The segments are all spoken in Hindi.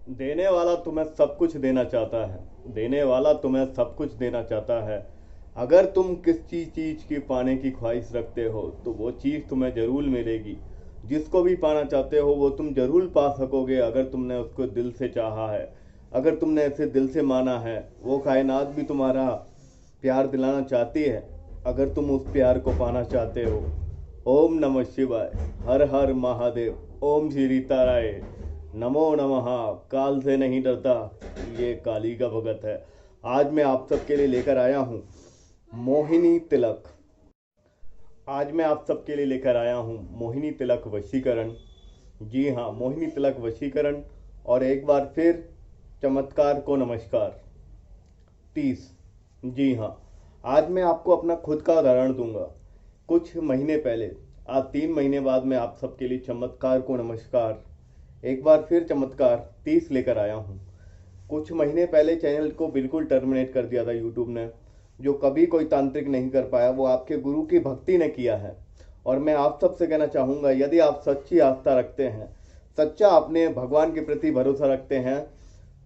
देने वाला तुम्हें सब कुछ देना चाहता है। देने वाला तुम्हें सब कुछ देना चाहता है। अगर तुम किसी चीज़ की पाने की ख्वाहिश रखते हो तो वो चीज़ तुम्हें ज़रूर मिलेगी। जिसको भी पाना चाहते हो वो तुम ज़रूर पा सकोगे अगर तुमने उसको दिल से चाहा है। अगर तुमने इसे दिल से माना है। वो कायनात भी तुम्हारा प्यार दिलाना चाहती है अगर तुम उस प्यार को पाना चाहते हो। ओम नमः शिवाय। हर हर महादेव। ओम श्री ताराय। नमो नमः। काल से नहीं डरता, ये काली का भगत है। आज मैं आप सबके लिए लेकर आया हूँ मोहिनी तिलक। आज मैं आप सबके लिए लेकर आया हूँ मोहिनी तिलक वशीकरण। जी हाँ, मोहिनी तिलक वशीकरण। और एक बार फिर चमत्कार को नमस्कार। 30। जी हाँ, आज मैं आपको अपना खुद का उदाहरण दूंगा। कुछ महीने पहले, आज 3 महीने बाद मैं आप सबके लिए चमत्कार को नमस्कार, एक बार फिर चमत्कार 30 लेकर आया हूँ। कुछ महीने पहले चैनल को बिल्कुल टर्मिनेट कर दिया था यूट्यूब ने। जो कभी कोई तांत्रिक नहीं कर पाया वो आपके गुरु की भक्ति ने किया है। और मैं आप सबसे कहना चाहूँगा, यदि आप सच्ची आस्था रखते हैं, सच्चा अपने भगवान के प्रति भरोसा रखते हैं,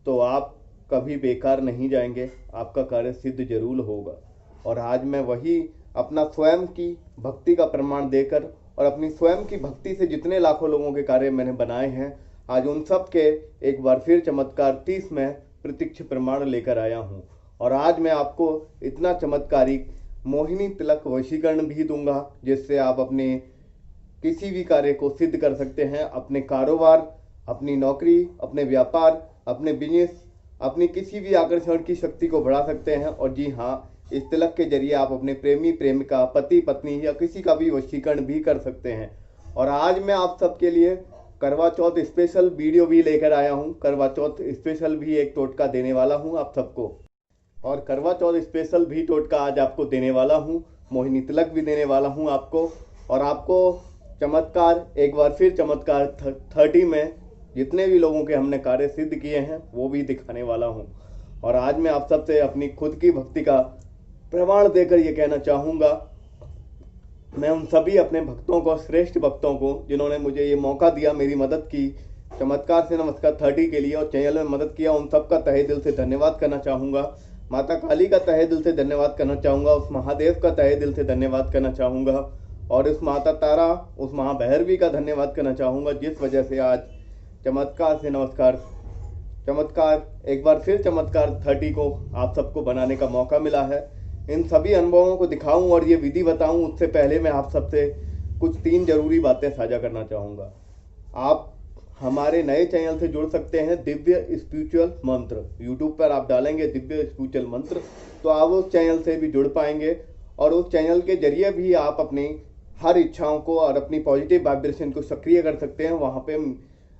तो आप कभी बेकार नहीं जाएंगे। आपका कार्य सिद्ध जरूर होगा। और आज मैं वही अपना स्वयं की भक्ति का प्रमाण देकर और अपनी स्वयं की भक्ति से जितने लाखों लोगों के कार्य मैंने बनाए हैं, आज उन सब के एक बार फिर चमत्कार 30 में प्रत्यक्ष प्रमाण लेकर आया हूँ। और आज मैं आपको इतना चमत्कारिक मोहिनी तिलक वशीकरण भी दूंगा जिससे आप अपने किसी भी कार्य को सिद्ध कर सकते हैं। अपने कारोबार, अपनी नौकरी, अपने व्यापार, अपने बिजनेस, अपनी किसी भी आकर्षण की शक्ति को बढ़ा सकते हैं। और जी हाँ, इस तिलक के जरिए आप अपने प्रेमी, प्रेमिका, पति, पत्नी या किसी का भी वशीकरण भी कर सकते हैं। और आज मैं आप सबके लिए करवा चौथ स्पेशल वीडियो भी लेकर आया हूँ। करवा चौथ स्पेशल भी एक टोटका देने वाला हूँ आप सबको। और करवा चौथ स्पेशल भी टोटका आज आपको देने वाला हूँ। मोहिनी तिलक भी देने वाला हूँ आपको। और आपको चमत्कार, एक बार फिर चमत्कार 30 में जितने भी लोगों के हमने कार्य सिद्ध किए हैं वो भी दिखाने वाला हूँ। और आज मैं आप सबसे अपनी खुद की भक्ति का प्रमाण देकर ये कहना चाहूँगा, मैं उन सभी अपने भक्तों को, श्रेष्ठ भक्तों को, जिन्होंने मुझे ये मौका दिया, मेरी मदद की, चमत्कार से नमस्कार 30 के लिए और चैनल में मदद किया, उन सबका तहे दिल से धन्यवाद करना चाहूँगा। माता काली का तहे दिल से धन्यवाद करना चाहूँगा। उस महादेव का तहे दिल से धन्यवाद करना चाहूँगा। और उस माता तारा, उस महाभैरवी का धन्यवाद करना चाहूँगा जिस वजह से आज चमत्कार से नमस्कार, चमत्कार एक बार फिर चमत्कार 30 को आप सबको बनाने का मौका मिला है। इन सभी अनुभवों को दिखाऊं और ये विधि बताऊं, उससे पहले मैं आप सबसे कुछ 3 जरूरी बातें साझा करना चाहूँगा। आप हमारे नए चैनल से जुड़ सकते हैं, दिव्य स्पिरिचुअल मंत्र। यूट्यूब पर आप डालेंगे दिव्य स्पिरिचुअल मंत्र तो आप उस चैनल से भी जुड़ पाएंगे। और उस चैनल के जरिए भी आप अपनी हर इच्छाओं को और अपनी पॉजिटिव वाइब्रेशन को सक्रिय कर सकते हैं वहाँ पे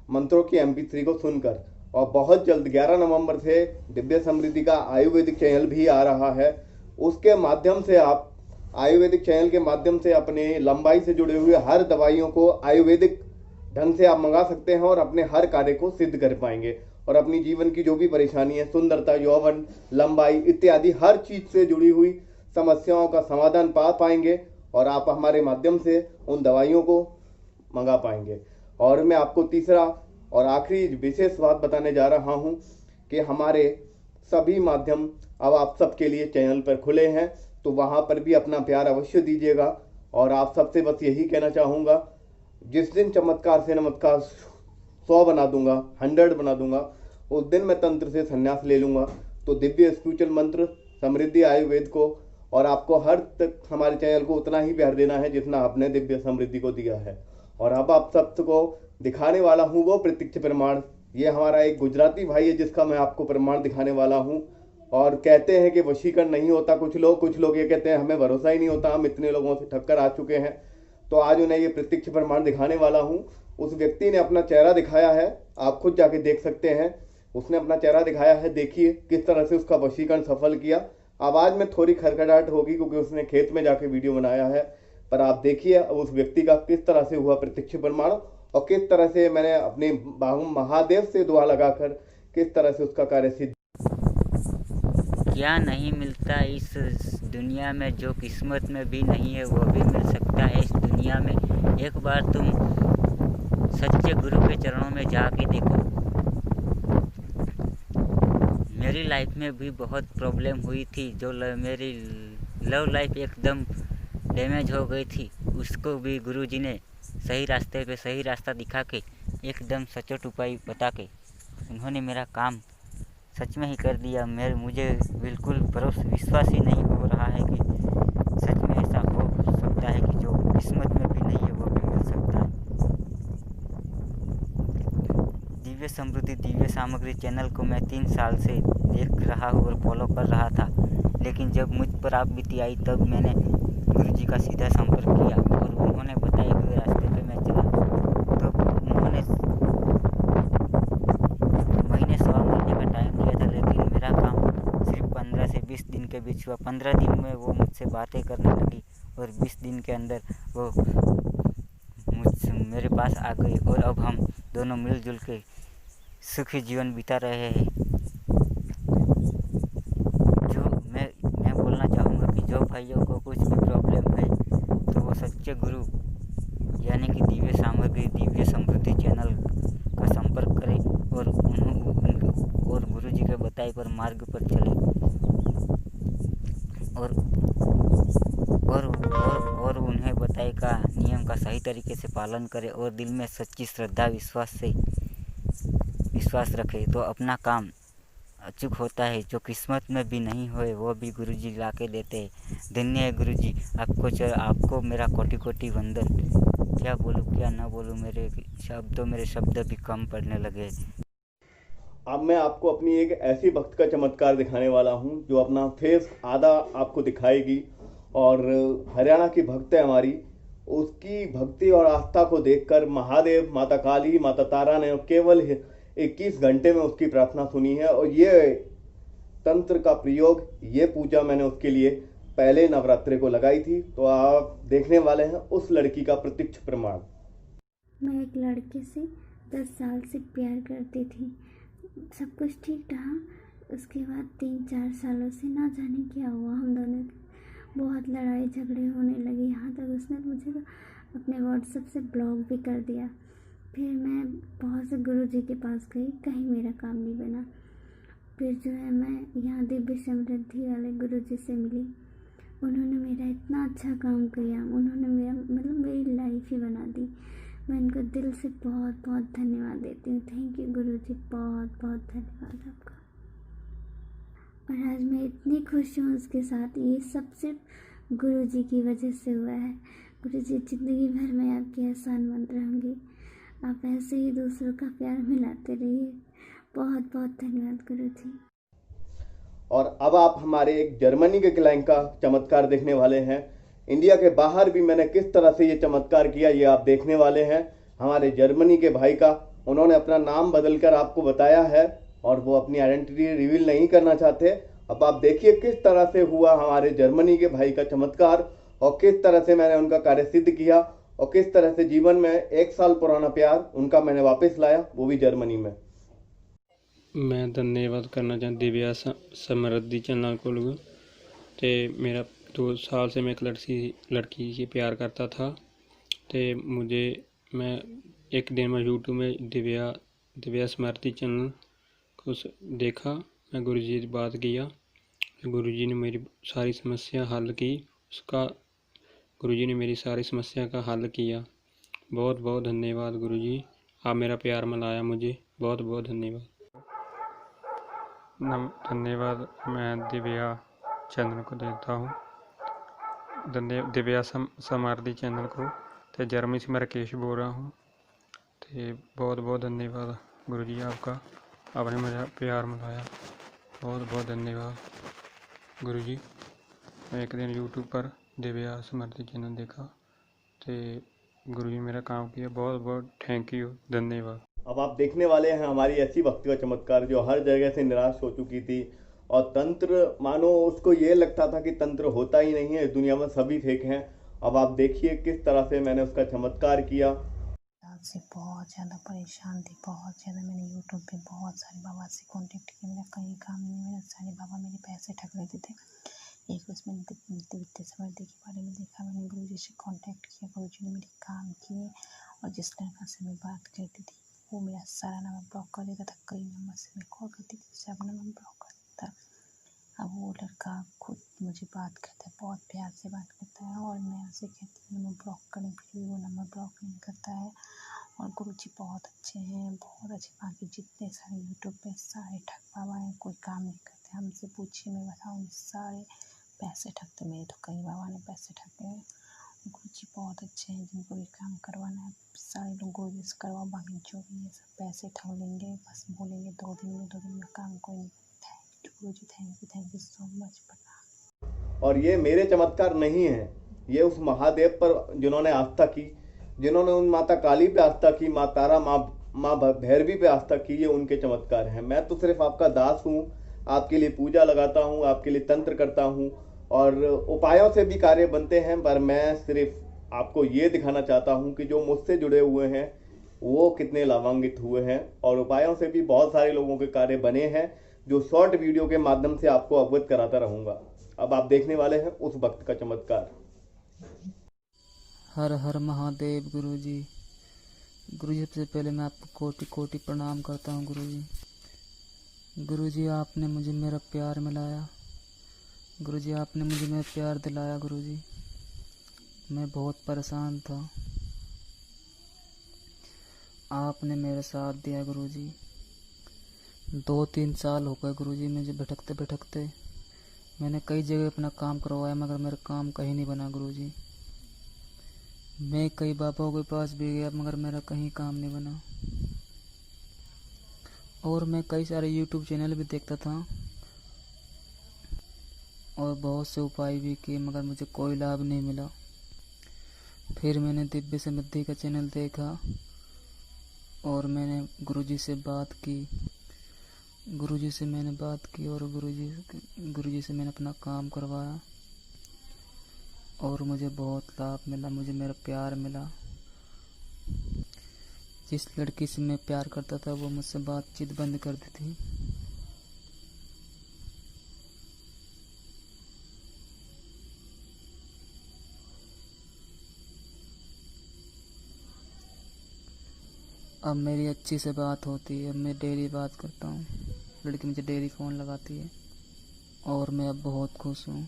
मंत्रों की MP3 को सुनकर। और बहुत जल्द 11 नवंबर से दिव्य समृद्धि का आयुर्वेदिक चैनल भी आ रहा है। उसके माध्यम से आप, आयुर्वेदिक चैनल के माध्यम से, अपने लंबाई से जुड़े हुए हर दवाइयों को आयुर्वेदिक ढंग से आप मंगा सकते हैं और अपने हर कार्य को सिद्ध कर पाएंगे। और अपनी जीवन की जो भी परेशानी है, सुंदरता, यौवन, लंबाई इत्यादि हर चीज से जुड़ी हुई समस्याओं का समाधान पा पाएंगे और आप हमारे माध्यम से उन दवाइयों को मंगा पाएंगे। और मैं आपको तीसरा और आखिरी विशेष बात बताने जा रहा हूँ कि हमारे सभी माध्यम अब आप सबके लिए चैनल पर खुले हैं, तो वहाँ पर भी अपना प्यार अवश्य दीजिएगा। और आप सबसे बस यही कहना चाहूँगा, जिस दिन चमत्कार से नमस्कार 100 बना दूंगा, 100 बना दूंगा, उस दिन मैं तंत्र से संन्यास ले लूँगा। तो दिव्य स्पिरिचुअल मंत्र, समृद्धि आयुर्वेद को और आपको हर तक हमारे चैनल को उतना ही प्यार देना है जितना आपने दिव्य समृद्धि को दिया है। और अब आप सबको दिखाने वाला हूँ वो प्रत्यक्ष प्रमाण। ये हमारा एक गुजराती भाई है जिसका मैं आपको प्रमाण दिखाने वाला हूँ। और कहते हैं कि वशीकरण नहीं होता कुछ लोग ये कहते हैं हमें भरोसा ही नहीं होता, हम इतने लोगों से ठक्कर आ चुके हैं। तो आज उन्हें ये प्रत्यक्ष प्रमाण दिखाने वाला हूँ। उस व्यक्ति ने अपना चेहरा दिखाया है, आप खुद जाके देख सकते हैं। उसने अपना चेहरा दिखाया है, देखिए किस तरह से उसका वशीकरण सफल किया। आवाज़ में थोड़ी खड़खड़ाहट होगी क्योंकि उसने खेत में जाके वीडियो बनाया है, पर आप देखिए उस व्यक्ति का किस तरह से हुआ प्रत्यक्ष प्रमाण और किस तरह से मैंने अपने महादेव से दुआ लगाकर किस तरह से उसका कार्य सिद्ध। क्या नहीं मिलता इस दुनिया में जो किस्मत में भी नहीं है वो भी मिल सकता है इस दुनिया में। एक बार तुम सच्चे गुरु के चरणों में जाके देखो, मेरी लाइफ में भी बहुत प्रॉब्लम हुई थी, जो मेरी लव लाइफ एकदम डैमेज हो गई थी, उसको भी गुरुजी ने सही रास्ते पे सही रास्ता दिखा के एकदम सचोट उपाय बता के उन्होंने मेरा काम सच में ही कर दिया। मुझे बिल्कुल विश्वास ही नहीं हो रहा है कि सच में ऐसा हो सकता है कि जो किस्मत में भी नहीं है वो भी मिल सकता है। दिव्य समृद्धि दिव्य सामग्री चैनल को मैं 3 साल से देख रहा हूँ और फॉलो कर रहा था, लेकिन जब मुझ पर आप बीती आई तब मैंने गुरुजी का सीधा संपर्क किया और उन्होंने बताए हुए रास्ते पे मैं चला। तो उन्होंने महीने सवा महीने का टाइम दिया था, लेकिन मेरा काम सिर्फ 15 से 20 दिन के बीच हुआ। 15 दिन में वो मुझसे बातें करने लगी और 20 दिन के अंदर वो मेरे पास आ गई और अब हम दोनों मिलजुल के सुखी जीवन बिता रहे हैं। जो मैं बोलना चाहूँगा कि जो भाइयों को कुछ भी प्रॉब्लम है तो वो सच्चे गुरु यानी कि दिव्य सामग्री दिव्य समृद्धि चैनल का संपर्क करें और गुरु जी के बताए पर मार्ग पर चले और उन्हें बताए का नियम का सही तरीके से पालन करें और दिल में सच्ची श्रद्धा विश्वास रखें तो अपना काम अचूक होता है। जो किस्मत में भी नहीं होए वो भी गुरुजी ला के देते हैं। धन्य है गुरुजी, आपको मेरा कोटि कोटि वंदन। क्या बोलूँ क्या ना बोलूँ, मेरे शब्द भी कम पड़ने लगे। अब मैं आपको अपनी एक ऐसी भक्त का चमत्कार दिखाने वाला हूँ जो अपना फेस आधा आपको दिखाएगी। और हरियाणा की भक्त है हमारी, उसकी भक्ति और आस्था को देखकर महादेव, माता काली, माता तारा ने केवल 21 घंटे में उसकी प्रार्थना सुनी है। और ये तंत्र का प्रयोग, ये पूजा मैंने उसके लिए पहले नवरात्रे को लगाई थी। तो आप देखने वाले हैं उस लड़की का प्रत्यक्ष प्रमाण। मैं एक लड़के से 10 साल से प्यार करती थी, सब कुछ ठीक रहा। उसके बाद 3-4 सालों से ना जाने क्या हुआ, हम दोनों की बहुत लड़ाई झगड़े होने लगे। यहाँ तक उसने मुझे अपने व्हाट्सएप से ब्लॉक भी कर दिया। फिर मैं बहुत से गुरुजी के पास गई, कहीं मेरा काम नहीं बना। फिर जो है मैं यहाँ दिव्य समृद्धि वाले गुरुजी से मिली। उन्होंने मेरा इतना अच्छा काम किया, उन्होंने मेरी लाइफ ही बना दी। मैं उनको दिल से बहुत बहुत धन्यवाद देती हूँ। थैंक यू गुरुजी, बहुत बहुत धन्यवाद आपका। और आज मैं इतनी खुश हूँ उसके साथ, ये सब सिर्फ गुरुजी की वजह से हुआ है। गुरुजी ज़िंदगी भर मैं आपकी एहसानमंद रहूँगी। आप ऐसे ही दूसरों का प्यार मिलाते रहिए। बहुत बहुत धन्यवाद गुरुजी। और अब आप हमारे एक जर्मनी के क्लाइंट का चमत्कार देखने वाले हैं। इंडिया के बाहर भी मैंने किस तरह से ये चमत्कार किया ये आप देखने वाले हैं। हमारे जर्मनी के भाई का, उन्होंने अपना नाम बदलकर आपको बताया है और वो अपनी आइडेंटिटी रिवील नहीं करना चाहते। अब आप देखिए किस तरह से हुआ हमारे जर्मनी के भाई का चमत्कार और किस तरह से मैंने उनका कार्य सिद्ध किया और किस तरह से जीवन में 1 साल पुराना प्यार उनका मैंने वापस लाया, वो भी जर्मनी में। मैं धन्यवाद करना चाहता दिव्या समृद्धि चैनल को लोग। तो मेरा 2 साल से मैं एक लड़की से प्यार करता था। तो मैं एक दिन में यूट्यूब में दिव्या समृद्धि चैनल को देखा। मैं गुरुजी से बात किया, गुरुजी ने मेरी सारी समस्या हल की। गुरुजी ने मेरी सारी समस्या का हल किया। बहुत बहुत धन्यवाद गुरुजी, आप मेरा प्यार मिलाया मुझे। बहुत बहुत धन्यवाद। धन्यवाद। मैं दिव्या चैनल को देखता हूँ, दिव्या समृद्धि चैनल को। तो जर्मनी से मैं राकेश बोल रहा हूँ। तो बहुत बहुत धन्यवाद गुरुजी आपका, आपने मेरा प्यार मिलाया। बहुत बहुत धन्यवाद गुरुजी। मैं एक दिन यूट्यूब पर दिव्या समृद्धि चैनल देखा, तो गुरुजी मेरा काम किया। बहुत बहुत थैंक यू, धन्यवाद। अब आप देखने वाले हैं हमारी ऐसी भक्ति का चमत्कार जो हर जगह से निराश हो चुकी थी और तंत्र, मानो उसको ये लगता था कि तंत्र होता ही नहीं है, इस दुनिया में सभी फेक हैं। अब आप देखिए किस तरह से मैंने उसका चमत्कार किया। से बहुत ज़्यादा परेशान थी, बहुत ज़्यादा। मैंने यूट्यूब पे बहुत सारे बाबा से कांटेक्ट किया, मेरा कहीं काम नहीं, मेरे सारे बाबा मेरे पैसे ठग लेते थे। एक उसमें दिव्य समृद्धि के बारे में देखा, मैंने गुरुजी से कांटेक्ट किया, गुरुजी ने मेरे काम किए। और जिस लड़का से मैं बात करती थी वो मेरा सारा नंबर ब्लॉक कर देता था, कई नंबर से मैं कॉल करती थी, सब नंबर ब्लॉक कर जितने सारे यूट्यूब पे सारे ठग बाबा हैं, कोई काम नहीं करते। हमसे पूछिए, मैं बताऊँ, सारे पैसे ठगते। मेरे तो कई बाबा ने पैसे ठगे हैं। गुरुजी बहुत अच्छे हैं, जिनको भी काम करवाना है सारे लोग गुरुजी से करवाओ। बाकी जो भी है सब पैसे ठग लेंगे, बस बोलेंगे 2 दिन में काम कोई नहीं। Thank you Guruji, thank you so much. प्रणाम। और ये मेरे चमत्कार नहीं है, ये उस महादेव पर जिन्होंने आस्था की, जिन्होंने उन माता काली पे आस्था की, माँ तारा, माँ भैरवी पे आस्था की, ये उनके चमत्कार हैं। मैं तो सिर्फ आपका दास हूँ, आपके लिए पूजा लगाता हूँ, आपके लिए तंत्र करता हूँ, और उपायों से भी कार्य बनते हैं। पर मैं सिर्फ आपको ये दिखाना चाहता हूँ कि जो मुझसे जुड़े हुए हैं वो कितने लाभान्वित हुए हैं, और उपायों से भी बहुत सारे लोगों के कार्य बने हैं, जो शॉर्ट वीडियो के माध्यम से आपको अवगत कराता रहूँगा। अब आप देखने वाले हैं उस वक्त का चमत्कार। हर हर महादेव गुरुजी। गुरुजी, सबसे पहले मैं आपको कोटि कोटि प्रणाम करता हूँ गुरुजी। गुरुजी, आपने मुझे मेरा प्यार मिलाया। गुरुजी, आपने मुझे मेरा प्यार दिलाया। गुरुजी, मैं बहुत परेशान था, आपने मेरा साथ दिया। गुरुजी, 2-3 साल हो गए गुरुजी मुझे भटकते भटकते। मैंने कई जगह अपना काम करवाया, मगर मेरा काम कहीं नहीं बना गुरुजी। मैं कई बाबाओं के पास भी गया, मगर मेरा कहीं काम नहीं बना। और मैं कई सारे यूट्यूब चैनल भी देखता था और बहुत से उपाय भी किए, मगर मुझे कोई लाभ नहीं मिला। फिर मैंने दिव्य समृद्धि का चैनल देखा और मैंने गुरुजी से बात की। गुरुजी से मैंने बात की और गुरुजी से मैंने अपना काम करवाया और मुझे बहुत लाभ मिला, मुझे मेरा प्यार मिला। जिस लड़की से मैं प्यार करता था वो मुझसे बातचीत बंद कर दी थी। अब मेरी अच्छी से बात होती है, अब मैं डेली बात करता हूँ। लड़की मुझे डेली फ़ोन लगाती है और मैं अब बहुत खुश हूँ।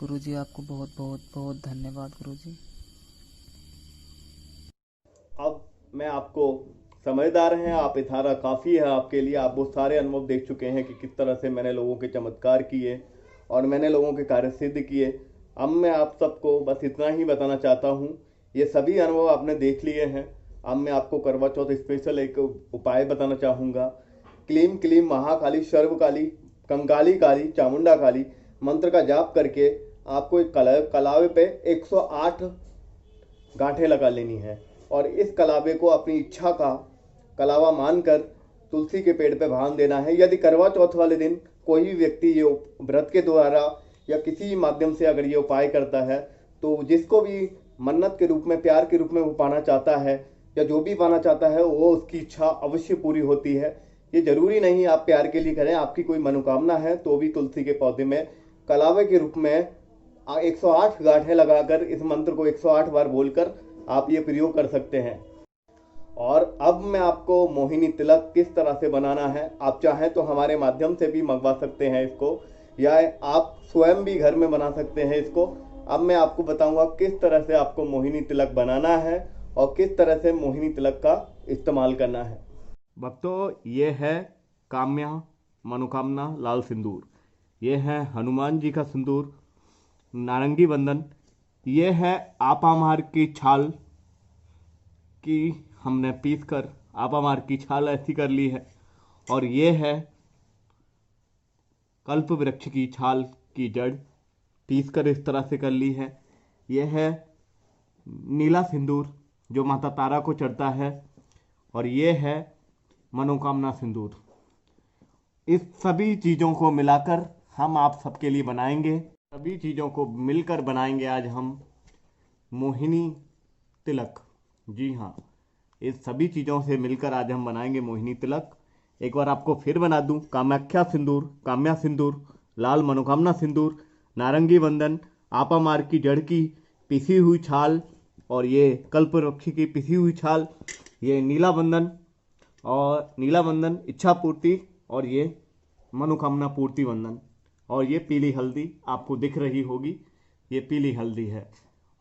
गुरुजी, आपको बहुत बहुत बहुत धन्यवाद गुरुजी। अब मैं आपको समझदार हैं आप, इशारा काफ़ी है आपके लिए। आप वो सारे अनुभव देख चुके हैं कि किस तरह से मैंने लोगों के चमत्कार किए और मैंने लोगों के कार्य सिद्ध किए। अब मैं आप सबको बस इतना ही बताना चाहता हूँ, ये सभी अनुभव आपने देख लिए हैं। अब मैं आपको करवा चौथ स्पेशल एक उपाय बताना चाहूँगा। क्लीम क्लीम महाकाली सर्वकाली कंकाली काली चामुंडा काली मंत्र का जाप करके आपको एक कलावे पे 108 गांठें लगा लेनी है और इस कलावे को अपनी इच्छा का कलावा मानकर तुलसी के पेड़ पे बांध देना है। यदि करवा चौथ वाले दिन कोई भी व्यक्ति ये व्रत के द्वारा या किसी माध्यम से अगर ये उपाय करता है, तो जिसको भी मन्नत के रूप में, प्यार के रूप में वो पाना चाहता है या जो भी पाना चाहता है, वो उसकी इच्छा अवश्य पूरी होती है। ये जरूरी नहीं आप प्यार के लिए करें, आपकी कोई मनोकामना है तो भी तुलसी के पौधे में कलावे के रूप में 108 गांठें लगाकर इस मंत्र को 108 बार बोलकर आप ये प्रयोग कर सकते हैं। और अब मैं आपको मोहिनी तिलक किस तरह से बनाना है, आप चाहें तो हमारे माध्यम से भी मंगवा सकते हैं इसको, या आप स्वयं भी घर में बना सकते हैं इसको। अब मैं आपको बताऊंगा किस तरह से आपको मोहिनी तिलक बनाना है और किस तरह से मोहिनी तिलक का इस्तेमाल करना है। भक्तों, ये है काम्या मनोकामना लाल सिंदूर, ये है हनुमान जी का सिंदूर नारंगी बंधन, ये है आपामार की छाल की हमने पीस कर आपामार की छाल ऐसी कर ली है, और ये है कल्प वृक्ष की छाल की जड़ पीस कर इस तरह से कर ली है। यह है नीला सिंदूर जो माता तारा को चढ़ता है, और ये है मनोकामना सिंदूर। इस सभी चीज़ों को मिलाकर हम आप सबके लिए बनाएंगे, सभी चीज़ों को मिलकर बनाएंगे आज हम मोहिनी तिलक। जी हाँ, इस सभी चीज़ों से मिलकर आज हम बनाएंगे मोहिनी तिलक। एक बार आपको फिर बना दूं, कामाख्या सिंदूर, काम्या सिंदूर, लाल मनोकामना सिंदूर, नारंगी बंधन, आपामार की जड़ की पिसी हुई छाल, और ये कल्प वृक्ष की पिसी हुई छाल, ये नीला बंधन और नीला बंधन इच्छा पूर्ति, और ये मनोकामना पूर्ति बंधन, और ये पीली हल्दी आपको दिख रही होगी, ये पीली हल्दी है।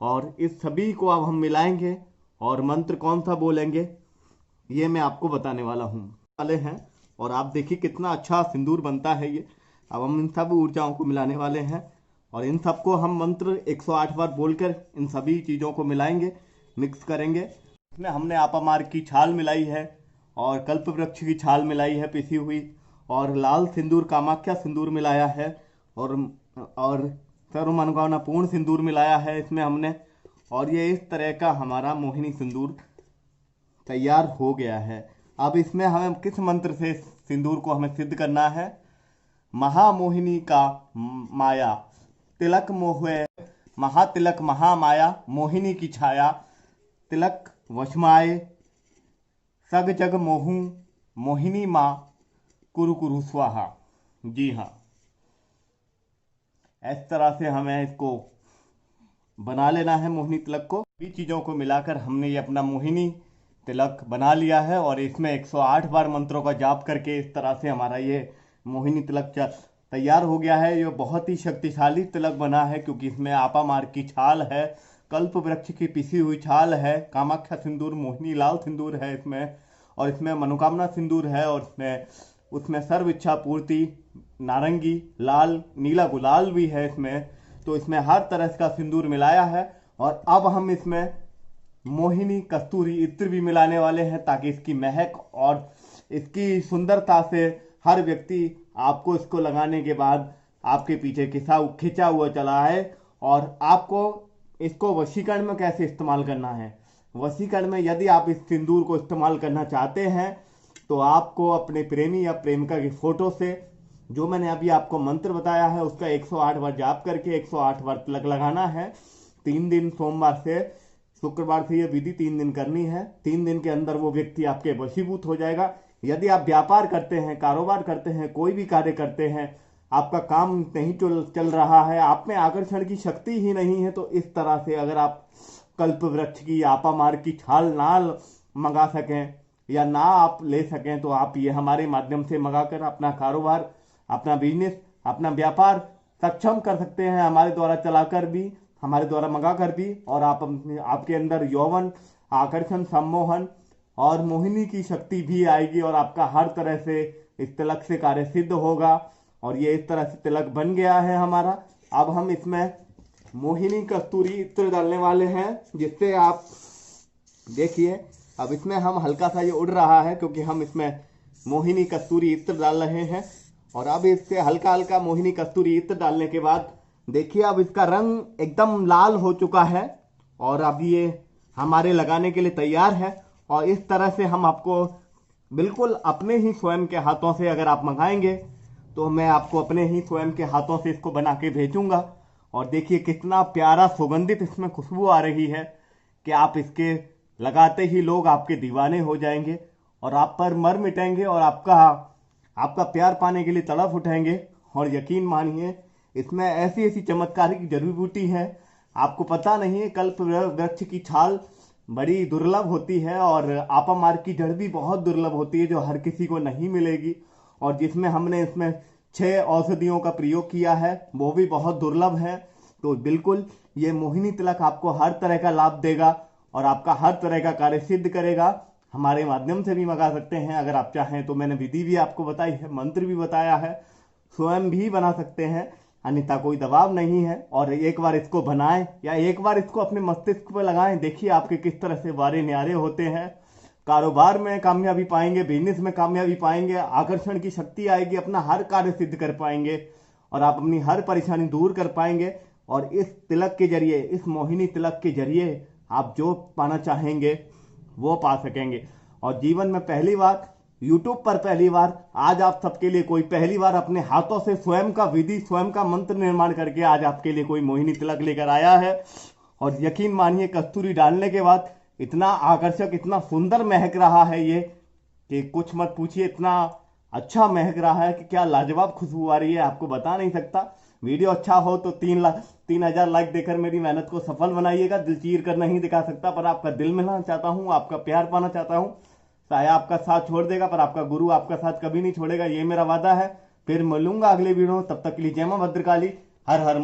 और इस सभी को अब हम मिलाएंगे और मंत्र कौन सा बोलेंगे, ये मैं आपको बताने वाला हूँ वाले हैं। और आप देखिए कितना अच्छा सिंदूर बनता है ये। अब हम इन सब ऊर्जाओं को मिलाने वाले हैं और इन सबको हम मंत्र 108 बार बोलकर इन सभी चीज़ों को मिलाएंगे, मिक्स करेंगे। इसमें हमने आपामार्ग की छाल मिलाई है और कल्प वृक्ष की छाल मिलाई है पिसी हुई, और लाल सिंदूर कामाख्या सिंदूर मिलाया है, और सर्व मनोकामना पूर्ण सिंदूर मिलाया है इसमें हमने। और ये इस तरह का हमारा मोहिनी सिंदूर तैयार हो गया है। अब इसमें हमें किस मंत्र से सिंदूर को हमें सिद्ध करना है? महामोहिनी का माया तिलक मोहे, महातिलक महामाया मोहिनी की छाया, तिलक वशमाए सग जग मोहू, मोहिनी माँ कुरु कुरु स्वाहा। जी हाँ, इस तरह से हमें इसको बना लेना है मोहिनी तिलक को। सभी चीज़ों को मिलाकर हमने ये अपना मोहिनी तिलक बना लिया है और इसमें 108 बार मंत्रों का जाप करके इस तरह से हमारा ये मोहिनी तिलक तैयार हो गया है। ये बहुत ही शक्तिशाली तिलक बना है क्योंकि इसमें आपामार्ग की छाल है, कल्प वृक्ष की पिसी हुई छाल है, कामाख्या सिंदूर मोहिनी लाल सिंदूर है इसमें, और इसमें मनोकामना सिंदूर है, और उसमें सर्व इच्छा पूर्ति नारंगी लाल नीला गुलाल भी है इसमें। तो इसमें हर तरह का सिंदूर मिलाया है। और अब हम इसमें मोहिनी कस्तूरी इत्र भी मिलाने वाले हैं ताकि इसकी महक और इसकी सुंदरता से हर व्यक्ति आपको इसको लगाने के बाद आपके पीछे खिंचा हुआ चला है। और आपको इसको वशीकरण में कैसे इस्तेमाल करना है? वशीकरण में यदि आप इस सिंदूर को इस्तेमाल करना चाहते हैं तो आपको अपने प्रेमी या प्रेमिका की फोटो से जो मैंने अभी आपको मंत्र बताया है उसका 108 बार जाप करके 108 बार तिलक लगाना है। 3 दिन सोमवार से शुक्रवार से ये विधि 3 दिन करनी है। 3 दिन के अंदर वो व्यक्ति आपके वशीभूत हो जाएगा। यदि आप व्यापार करते हैं, कारोबार करते हैं, कोई भी कार्य करते हैं, आपका काम नहीं चल रहा है, आप में आकर्षण की शक्ति ही नहीं है, तो इस तरह से अगर आप कल्प वृक्ष की आपामार्ग की छाल ना मंगा सकें या ना आप ले सकें तो आप ये हमारे माध्यम से मंगाकर अपना कारोबार, अपना बिजनेस, अपना व्यापार सक्षम कर सकते हैं। हमारे द्वारा चलाकर भी, हमारे द्वारा मंगाकर भी, और आपके अंदर यौवन, आकर्षण, सम्मोहन और मोहिनी की शक्ति भी आएगी और आपका हर तरह से इस तिलक से कार्य सिद्ध होगा। और ये इस तरह से तिलक बन गया है हमारा। अब हम इसमें मोहिनी कस्तूरी इत्र डालने वाले हैं, जिससे आप देखिए अब इसमें हम हल्का सा ये उड़ रहा है क्योंकि हम इसमें मोहिनी कस्तूरी इत्र डाल रहे हैं। और अब इससे हल्का हल्का मोहिनी कस्तूरी इत्र डालने के बाद देखिए अब इसका रंग एकदम लाल हो चुका है और अब ये हमारे लगाने के लिए तैयार है। और इस तरह से हम आपको बिल्कुल अपने ही स्वयं के हाथों से, अगर आप मंगाएंगे तो मैं आपको अपने ही स्वयं के हाथों से इसको बना के भेजूंगा। और देखिए कितना प्यारा सुगंधित इसमें खुशबू आ रही है कि आप इसके लगाते ही लोग आपके दीवाने हो जाएंगे और आप पर मर मिटेंगे और आपका प्यार पाने के लिए तड़प उठेंगे। और यकीन मानिए इसमें ऐसी ऐसी चमत्कारिक जड़ी बूटी है, आपको पता नहीं है। कल्प वृक्ष की छाल बड़ी दुर्लभ होती है और आपामार्ग की जड़ भी बहुत दुर्लभ होती है जो हर किसी को नहीं मिलेगी। और जिसमें हमने इसमें 6 औषधियों का प्रयोग किया है वो भी बहुत दुर्लभ है। तो बिल्कुल ये मोहिनी तिलक आपको हर तरह का लाभ देगा और आपका हर तरह का कार्य सिद्ध करेगा। हमारे माध्यम से भी मंगा सकते हैं अगर आप चाहें तो। मैंने विधि भी आपको बताई है, मंत्र भी बताया है, स्वयं भी बना सकते हैं, अन्यथा कोई दबाव नहीं है। और एक बार इसको बनाएं या एक बार इसको अपने मस्तिष्क पर लगाएं, देखिए आपके किस तरह से वारे न्यारे होते हैं। कारोबार में कामयाबी पाएंगे, बिजनेस में कामयाबी पाएंगे, आकर्षण की शक्ति आएगी, अपना हर कार्य सिद्ध कर पाएंगे और आप अपनी हर परेशानी दूर कर पाएंगे। और इस तिलक के जरिए, इस मोहिनी तिलक के जरिए आप जो पाना चाहेंगे वो पा सकेंगे। और जीवन में पहली बार, यूट्यूब पर पहली बार, आज आप सबके लिए कोई पहली बार अपने हाथों से स्वयं का विधि, स्वयं का मंत्र निर्माण करके आज आपके लिए कोई मोहिनी तिलक लेकर आया है। और यकीन मानिए कस्तूरी डालने के बाद इतना आकर्षक, इतना सुंदर महक रहा है ये कि कुछ मत पूछिए, इतना अच्छा महक रहा है कि क्या लाजवाब खुशबू आ रही है, आपको बता नहीं सकता। वीडियो अच्छा हो तो 3,000 लाइक देकर मेरी मेहनत को सफल बनाइएगा। दिल चीर कर नहीं दिखा सकता पर आपका दिल मिलना चाहता हूँ, आपका प्यार पाना चाहता हूँ। साया आपका साथ छोड़ देगा पर आपका गुरु आपका साथ कभी नहीं छोड़ेगा, ये मेरा वादा है। फिर मिलूंगा अगले वीडियो, तब तक के लिए जय मां भद्रकाली, हर हर